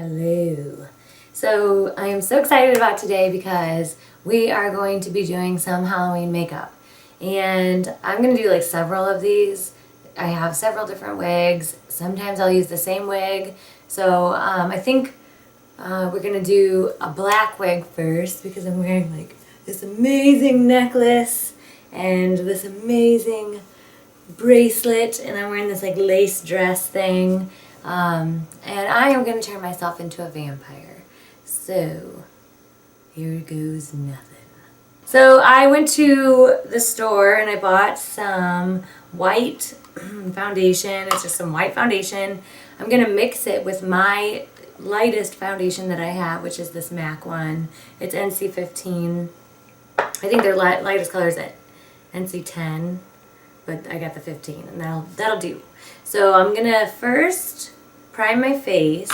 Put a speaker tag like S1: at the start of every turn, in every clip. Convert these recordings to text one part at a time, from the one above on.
S1: Hello. So I am so excited about today because we are going to be doing some Halloween makeup. And I'm going to do like several of these. I have several different wigs. Sometimes I'll use the same wig. So I think we're going to do a black wig first because I'm wearing like this amazing necklace and this amazing bracelet, and I'm wearing this like lace dress thing. And I am going to turn myself into a vampire. So, here goes nothing. So, I went to the store and I bought some white foundation. It's just some white foundation. I'm going to mix it with my lightest foundation that I have, which is this MAC one. It's NC15. I think their lightest color is NC10. But I got the 15 and that'll do. So I'm gonna first prime my face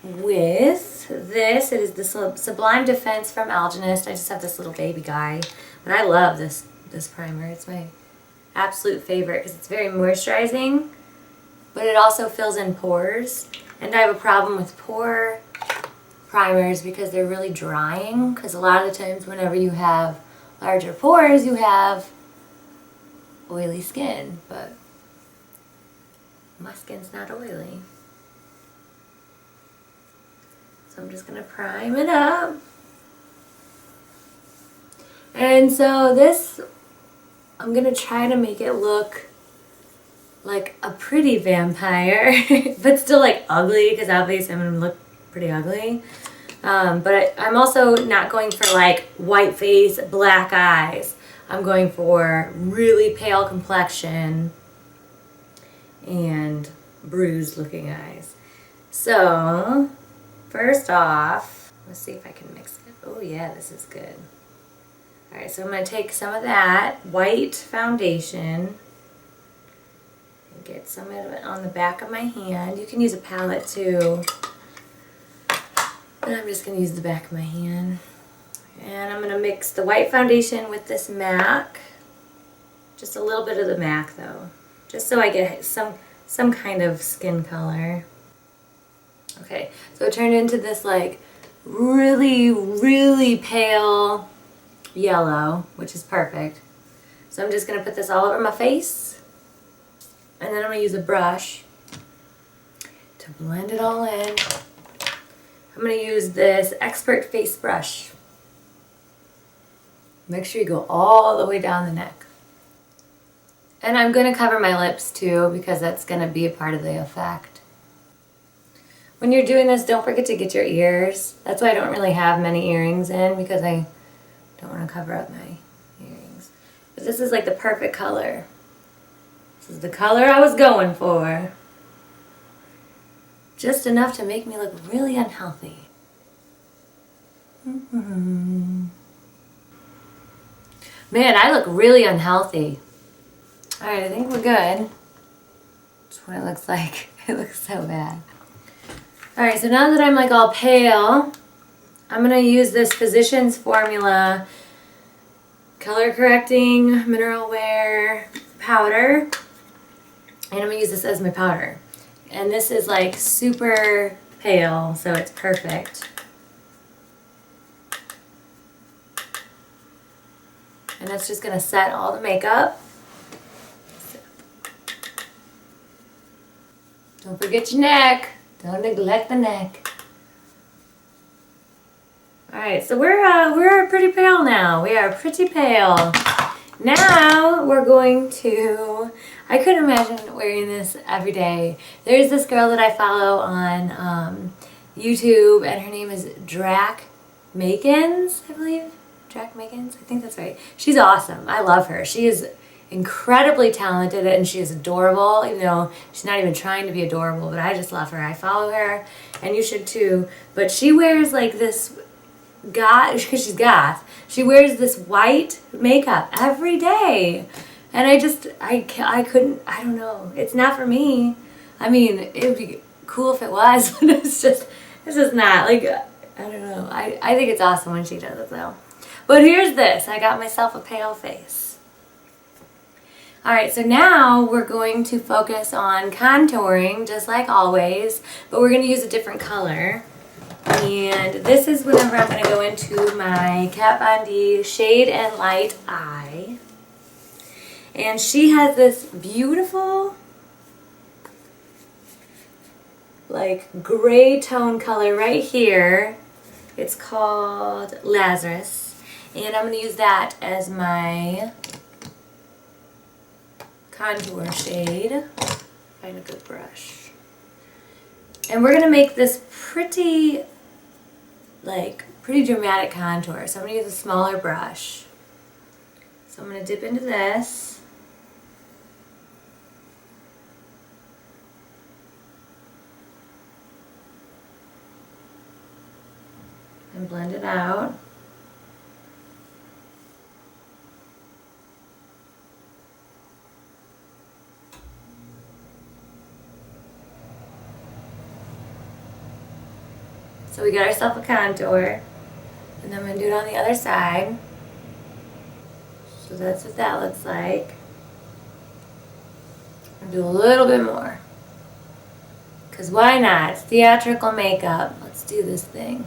S1: with this. It is the Sublime Defense from Algenist. I just have this little baby guy, but I love this primer. It's my absolute favorite because it's very moisturizing, but it also fills in pores. And I have a problem with pore primers because they're really drying, because a lot of the times whenever you have larger pores, you have oily skin, but my skin's not oily. So I'm just gonna prime it up. And so this, I'm gonna try to make it look like a pretty vampire, but still like ugly, because obviously I'm gonna look pretty ugly. But I'm also not going for like white face, black eyes. I'm going for really pale complexion and bruised looking eyes. So, first off, let's see if I can mix it. Oh yeah, this is good. Alright, so I'm going to take some of that white foundation and get some of it on the back of my hand. You can use a palette too, but I'm just going to use the back of my hand. And I'm going to mix the white foundation with this MAC. Just a little bit of the MAC though. Just so I get some kind of skin color. Okay, so it turned into this like really, really pale yellow, which is perfect. So I'm just going to put this all over my face. And then I'm going to use a brush to blend it all in. I'm going to use this Expert Face Brush. Make sure you go all the way down the neck. And I'm going to cover my lips too, because that's going to be a part of the effect. When you're doing this, don't forget to get your ears. That's why I don't really have many earrings in, because I don't want to cover up my earrings. But this is like the perfect color. This is the color I was going for. Just enough to make me look really unhealthy. Man, I look really unhealthy. Alright, I think we're good. That's what it looks like. It looks so bad. Alright, so now that I'm like all pale, I'm going to use this Physicians Formula Color Correcting Mineral Wear Powder. And I'm going to use this as my powder. And this is like super pale, so it's perfect. And that's just going to set all the makeup. Don't forget your neck. Don't neglect the neck. Alright, so we're pretty pale now. We are pretty pale. Now we're going to... I couldn't imagine wearing this every day. There's this girl that I follow on YouTube, and her name is Drac Makins, I believe. Drac Makins? I think that's right. She's awesome. I love her. She is incredibly talented and she is adorable, even though she's not even trying to be adorable, but I just love her. I follow her, and you should too. But she wears like this goth, because she's goth, she wears this white makeup every day. And I couldn't, I don't know. It's not for me. I mean, it would be cool if it was, but it's just not. Like, I don't know. I think it's awesome when she does it though. But here's this. I got myself a pale face. Alright, so now we're going to focus on contouring, just like always, but we're going to use a different color. And this is whenever I'm going to go into my Kat Von D Shade and Light Eye. And she has this beautiful, like, gray tone color right here. It's called Lazarus. And I'm going to use that as my contour shade. Find a good brush. And we're going to make this pretty dramatic contour. So I'm going to use a smaller brush. So I'm going to dip into this. And blend it out. So we got ourselves a contour, and then I'm going to do it on the other side. So that's what that looks like. I'll do a little bit more. Because why not? It's theatrical makeup. Let's do this thing.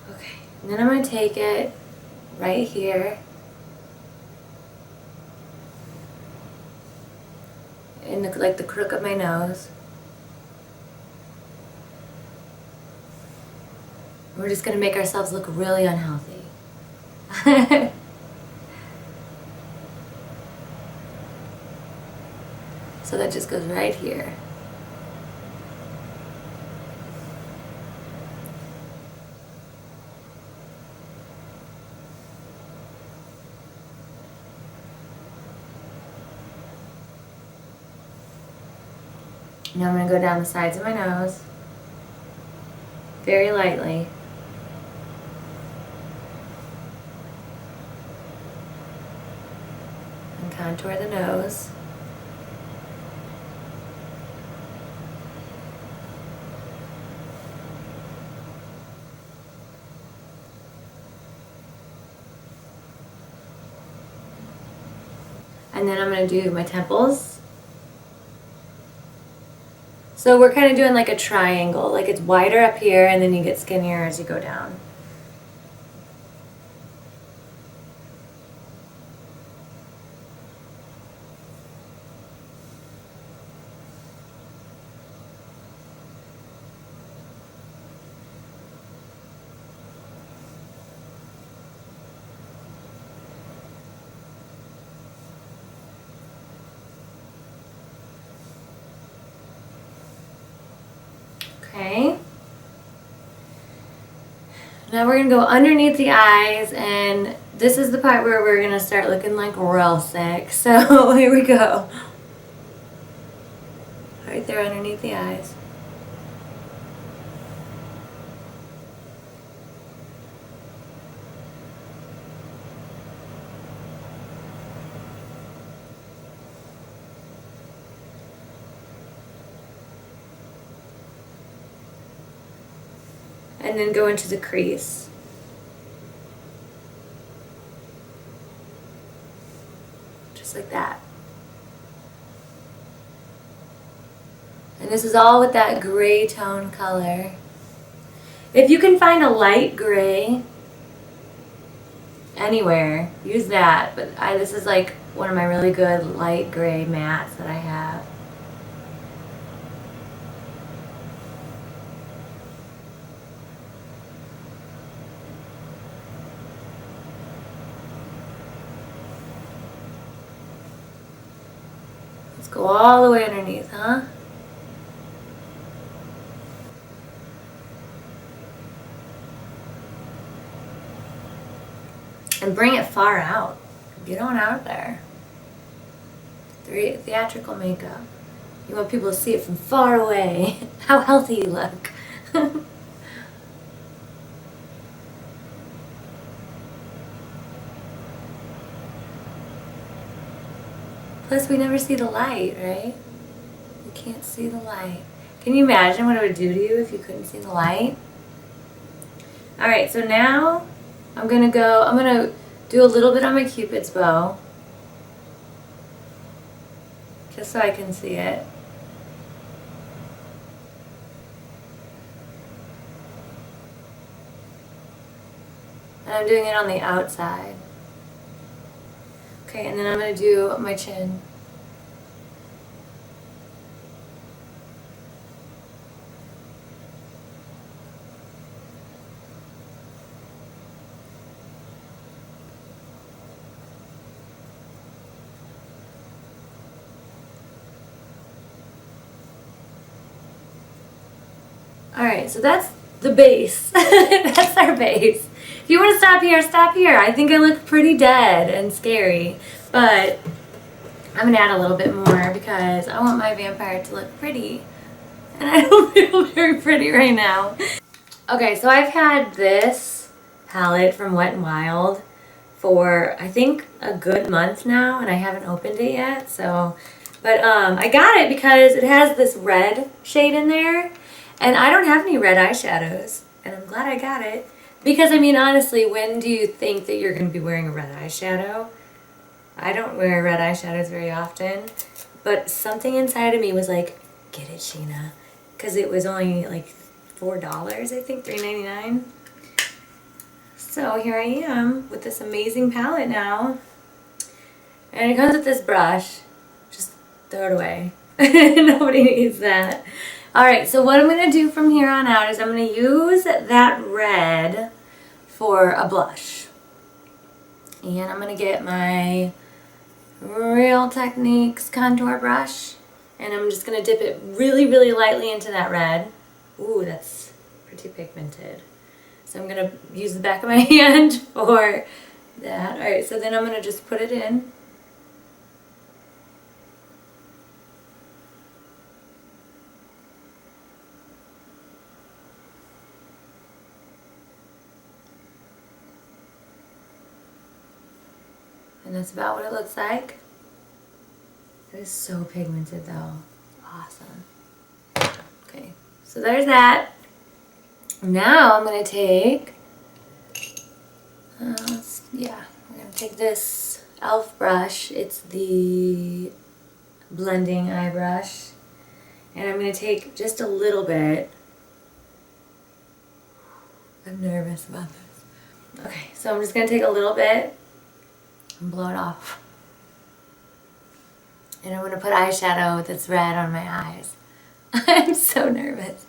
S1: Okay, and then I'm going to take it right here in the crook of my nose. We're just going to make ourselves look really unhealthy. So that just goes right here. Now I'm going to go down the sides of my nose, very lightly. And contour the nose. And then I'm going to do my temples. So we're kind of doing like a triangle, like it's wider up here and then you get skinnier as you go down. Okay. Now we're going to go underneath the eyes, and this is the part where we're going to start looking like real sick. So here we go. Right there underneath the eyes. And then go into the crease. Just like that. And this is all with that gray tone color. If you can find a light gray anywhere, use that. But this is like one of my really good light gray mattes that I have. Let's go all the way underneath, huh? And bring it far out. Get on out there. Theatrical makeup. You want people to see it from far away. How healthy you look. Plus, we never see the light, right? We can't see the light. Can you imagine what it would do to you if you couldn't see the light? All right, so now I'm gonna do a little bit on my Cupid's bow, just so I can see it. And I'm doing it on the outside. Okay, and then I'm gonna do my chin. Alright, so that's the base. That's our base. If you want to stop here, stop here. I think I look pretty dead and scary, but I'm going to add a little bit more because I want my vampire to look pretty. And I don't feel very pretty right now. Okay, so I've had this palette from Wet n Wild for I think a good month now, and I haven't opened it yet. But I got it because it has this red shade in there, and I don't have any red eyeshadows, and I'm glad I got it. Because, I mean, honestly, when do you think that you're going to be wearing a red eyeshadow? I don't wear red eyeshadows very often, but something inside of me was like, get it, Sheena. Because it was only like $4, I think, $3.99. So here I am with this amazing palette now. And it comes with this brush. Just throw it away. Nobody needs that. Alright, so what I'm going to do from here on out is I'm going to use that red for a blush. And I'm going to get my Real Techniques contour brush. And I'm just going to dip it really, really lightly into that red. Ooh, that's pretty pigmented. So I'm going to use the back of my hand for that. Alright, so then I'm going to just put it in. And that's about what it looks like. It is so pigmented though. Awesome. Okay, so there's that. Now I'm going to take, we're going to take this e.l.f. brush. It's the blending eye brush. And I'm going to take just a little bit. I'm nervous about this. Okay, so I'm just going to take a little bit and blow it off. And I'm going to put eyeshadow that's red on my eyes. I'm so nervous.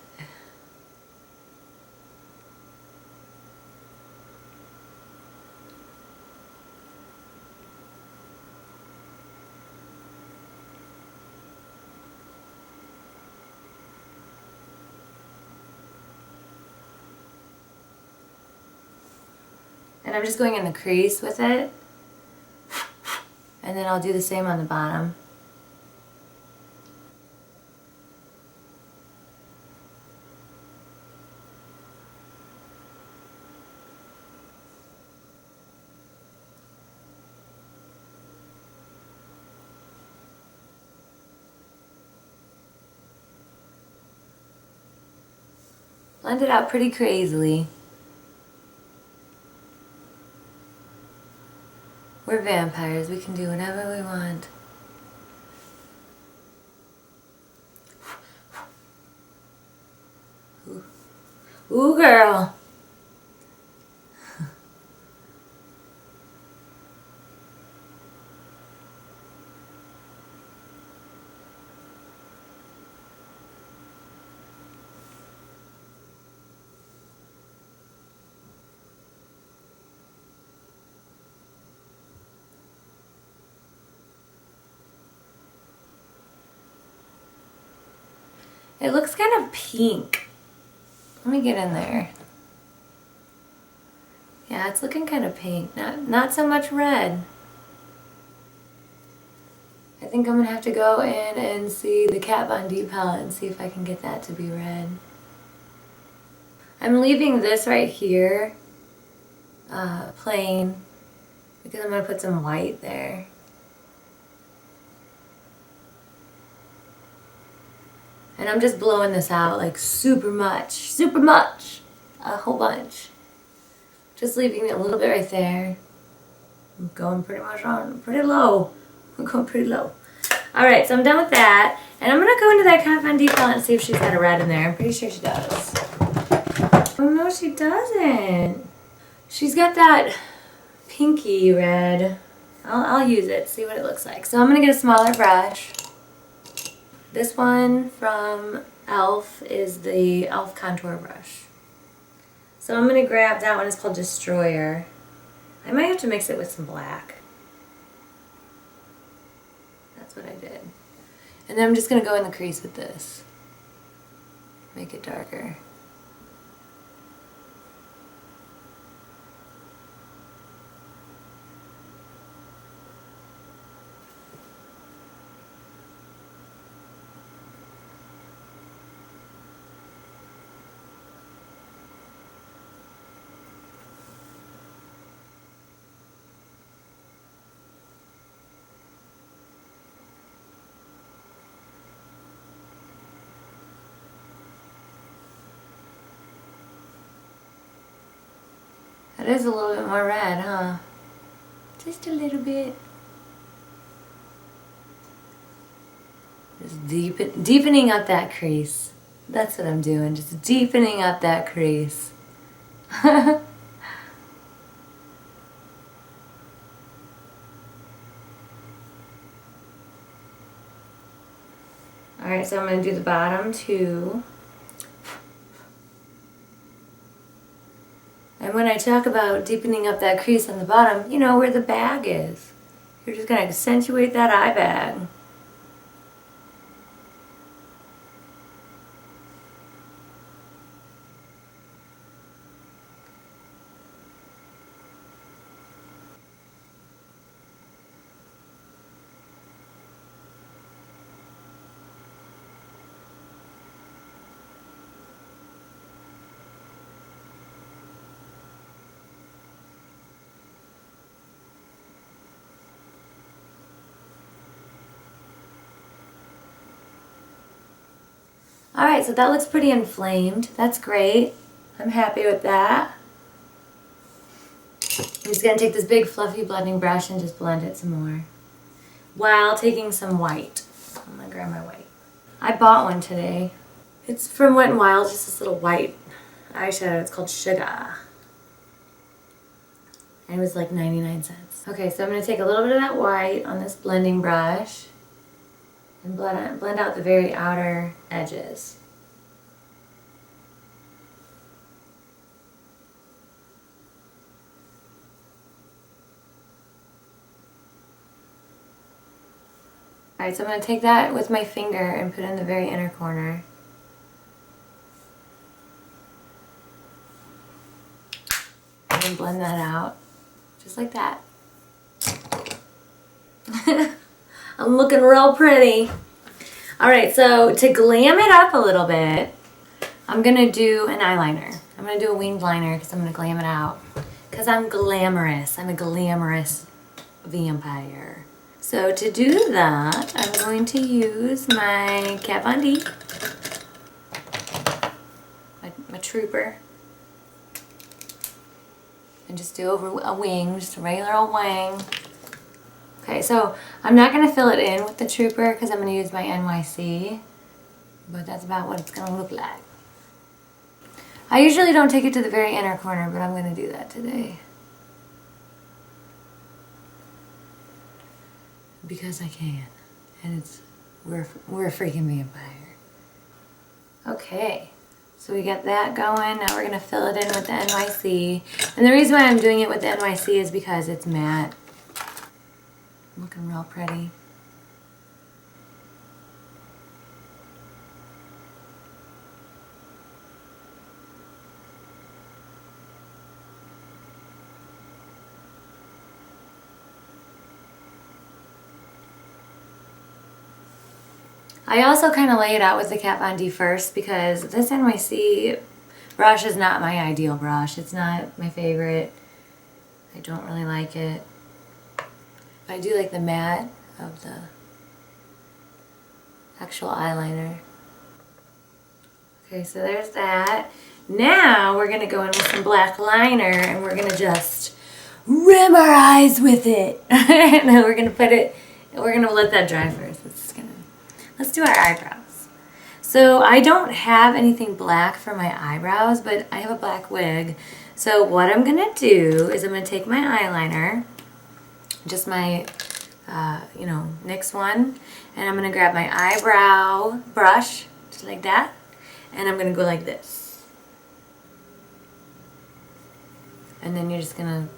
S1: And I'm just going in the crease with it. And then I'll do the same on the bottom. Blend it out pretty crazily. We're vampires. We can do whatever we want. Ooh, girl. It looks kind of pink. Let me get in there. Yeah, it's looking kind of pink. Not so much red. I think I'm gonna have to go in and see the Kat Von D palette and see if I can get that to be red. I'm leaving this right here plain because I'm gonna put some white there. And I'm just blowing this out like super much, a whole bunch. Just leaving a little bit right there. I'm going pretty much on pretty low. I'm going pretty low. Alright, so I'm done with that. And I'm going to go into that Kat Von D palette and see if she's got a red in there. I'm pretty sure she does. Oh no, she doesn't. She's got that pinky red. I'll use it, see what it looks like. So I'm going to get a smaller brush. This one from e.l.f. is the e.l.f. contour brush. So I'm going to grab that one. It's called Destroyer. I might have to mix it with some black. That's what I did. And then I'm just going to go in the crease with this. Make it darker. That is a little bit more red, huh? Just a little bit. Just deepening up that crease. That's what I'm doing, just deepening up that crease. Alright, so I'm going to do the bottom too. And when I talk about deepening up that crease on the bottom, you know where the bag is. You're just going to accentuate that eye bag. Alright, so that looks pretty inflamed. That's great. I'm happy with that. I'm just going to take this big fluffy blending brush and just blend it some more. While taking some white. I'm going to grab my white. I bought one today. It's from Wet n Wild, just this little white eyeshadow. It's called Sugar. And it was like 99 cents. Okay, so I'm going to take a little bit of that white on this blending brush. And blend out the very outer edges. Alright, so I'm going to take that with my finger and put it in the very inner corner. And then blend that out. Just like that. I'm looking real pretty. Alright, so to glam it up a little bit, I'm going to do an eyeliner. I'm going to do a winged liner because I'm going to glam it out. Because I'm glamorous. I'm a glamorous vampire. So to do that, I'm going to use my Kat Von D. My Trooper. And just do over a wing, just a regular old wing. Okay, so I'm not going to fill it in with the Trooper because I'm going to use my NYC. But that's about what it's going to look like. I usually don't take it to the very inner corner, but I'm going to do that today. Because I can. And we're a freaking vampire. Okay. So we got that going. Now we're going to fill it in with the NYC. And the reason why I'm doing it with the NYC is because it's matte. Looking real pretty. I also kind of lay it out with the Kat Von D first because this NYC brush is not my ideal brush. It's not my favorite. I don't really like it. But I do like the matte of the actual eyeliner. Okay, so there's that. Now we're gonna go in with some black liner and we're gonna just rim our eyes with it. And then we're gonna let that dry first. Let's do our eyebrows. So I don't have anything black for my eyebrows, but I have a black wig. So what I'm gonna do is I'm gonna take my eyeliner, just my, NYX one, and I'm gonna grab my eyebrow brush, just like that, and I'm gonna go like this. And then you're just gonna,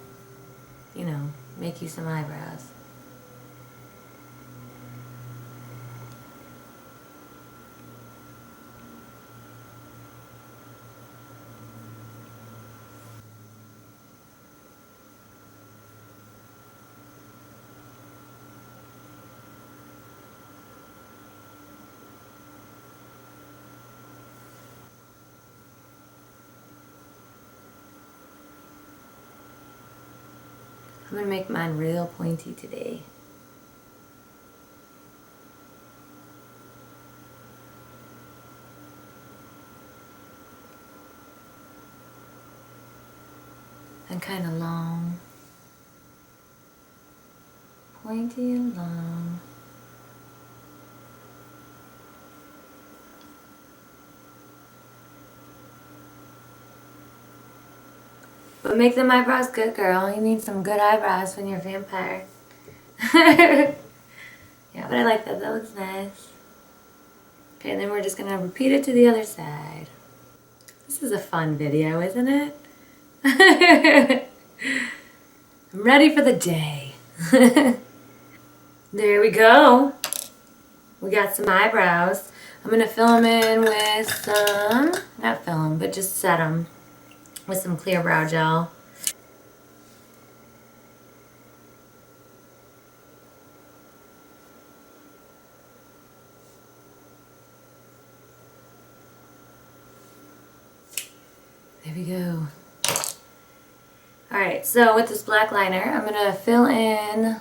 S1: make you some eyebrows. I'm gonna make mine real pointy today. And kind of long. Pointy and long. But make them eyebrows good, girl. You need some good eyebrows when you're a vampire. Yeah, but I like that. That looks nice. Okay, and then we're just gonna repeat it to the other side. This is a fun video, isn't it? I'm ready for the day. There we go. We got some eyebrows. I'm gonna fill them in with some, not fill them, but just set them with some clear brow gel. There we go. Alright, so with this black liner, I'm gonna fill in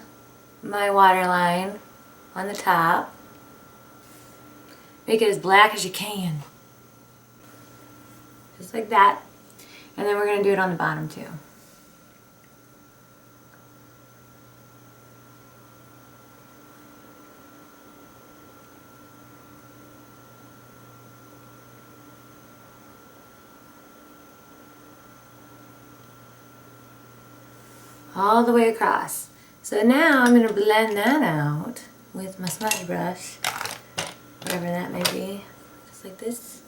S1: my waterline on the top. Make it as black as you can. Just like that. And then we're going to do it on the bottom too. All the way across. So now I'm going to blend that out with my smudge brush, whatever that may be, just like this.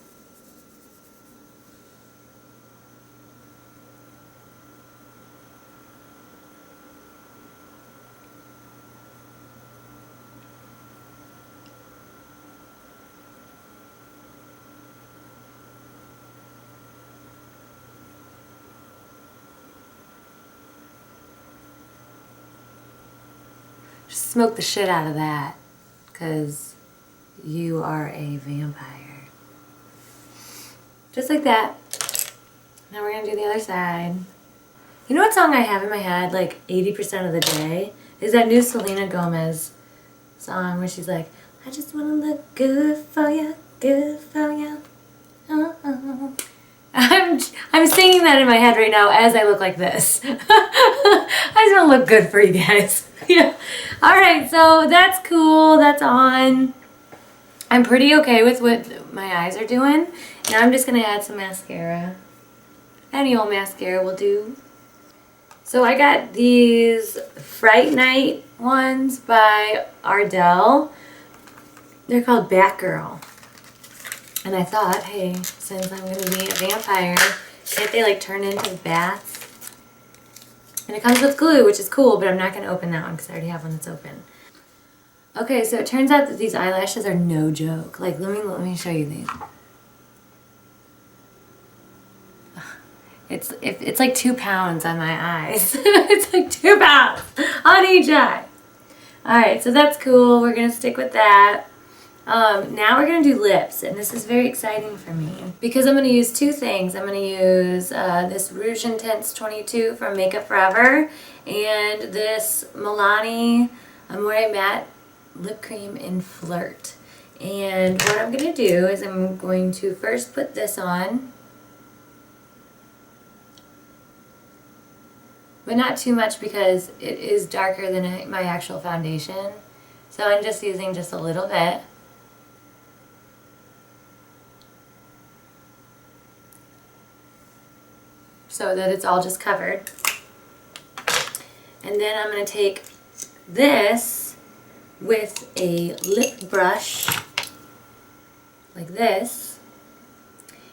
S1: Just smoke the shit out of that, because you are a vampire. Just like that. Now we're going to do the other side. You know what song I have in my head like 80% of the day? Is that new Selena Gomez song where she's like, I just want to look good for you, good for you. Oh. I'm singing that in my head right now as I look like this. I just want to look good for you guys. Yeah. Alright, so that's cool. That's on. I'm pretty okay with what my eyes are doing. Now I'm just going to add some mascara. Any old mascara will do. So I got these Fright Night ones by Ardell. They're called Batgirl. And I thought, hey, since I'm going to be a vampire, can't they like turn into bats? And it comes with glue, which is cool, but I'm not going to open that one because I already have one that's open. Okay, so it turns out that these eyelashes are no joke. Like, let me show you these. It's like 2 pounds on my eyes. It's like 2 pounds on each eye. Alright, so that's cool. We're going to stick with that. Now we're going to do lips, and this is very exciting for me because I'm going to use 2 things. I'm going to use this Rouge Intense 22 from Makeup Forever and this Milani Amore Matte Lip Cream in Flirt. And what I'm going to do is I'm going to first put this on. But not too much because it is darker than my actual foundation. So I'm just using just a little bit. So that it's all just covered. And then I'm going to take this with a lip brush like this.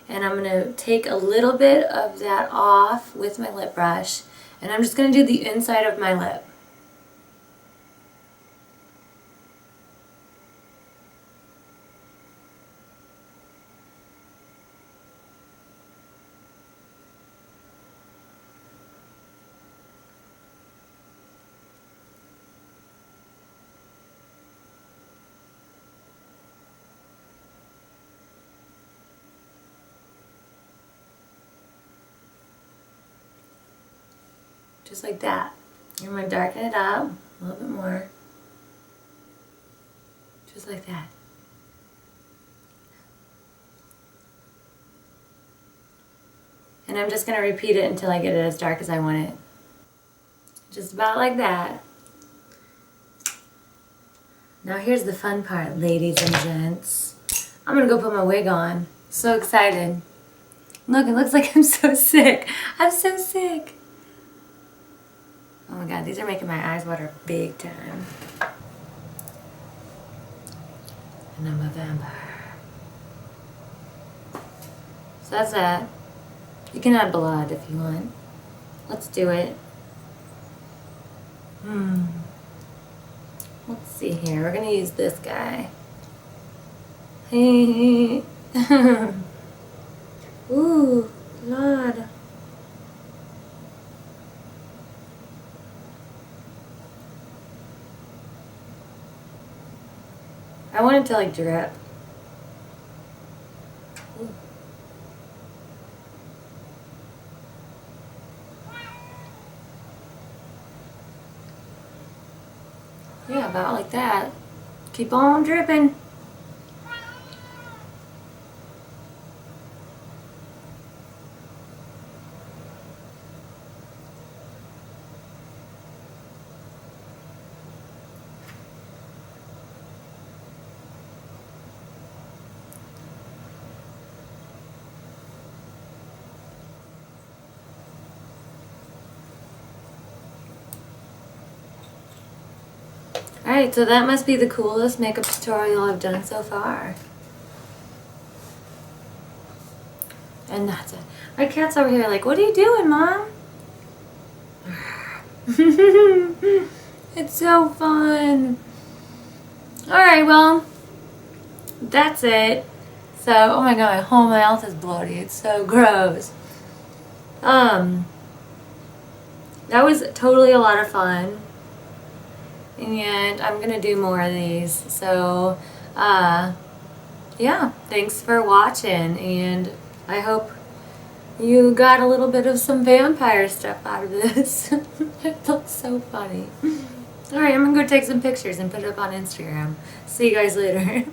S1: And I'm going to take a little bit of that off with my lip brush. And I'm just going to do the inside of my lip. Just like that. I'm going to darken it up a little bit more. Just like that. And I'm just going to repeat it until I get it as dark as I want it. Just about like that. Now here's the fun part, ladies and gents. I'm going to go put my wig on. So excited. Look, it looks like I'm so sick. I'm so sick. Oh my god, these are making my eyes water big time. And I'm a vampire. So that's that. You can add blood if you want. Let's do it. Let's see here. We're gonna use this guy. Hey. Ooh, Lord. I want it to like drip. Ooh. Yeah, about like that. Keep on dripping. Alright, so that must be the coolest makeup tutorial I've done so far. And that's it. My cat's over here like, what are you doing, Mom? It's so fun. Alright, well, that's it. So, oh my god, my whole mouth is bloody. It's so gross. That was totally a lot of fun. And I'm gonna do more of these. So, yeah, thanks for watching. And I hope you got a little bit of some vampire stuff out of this. It looks so funny. Alright, I'm gonna go take some pictures and put it up on Instagram. See you guys later.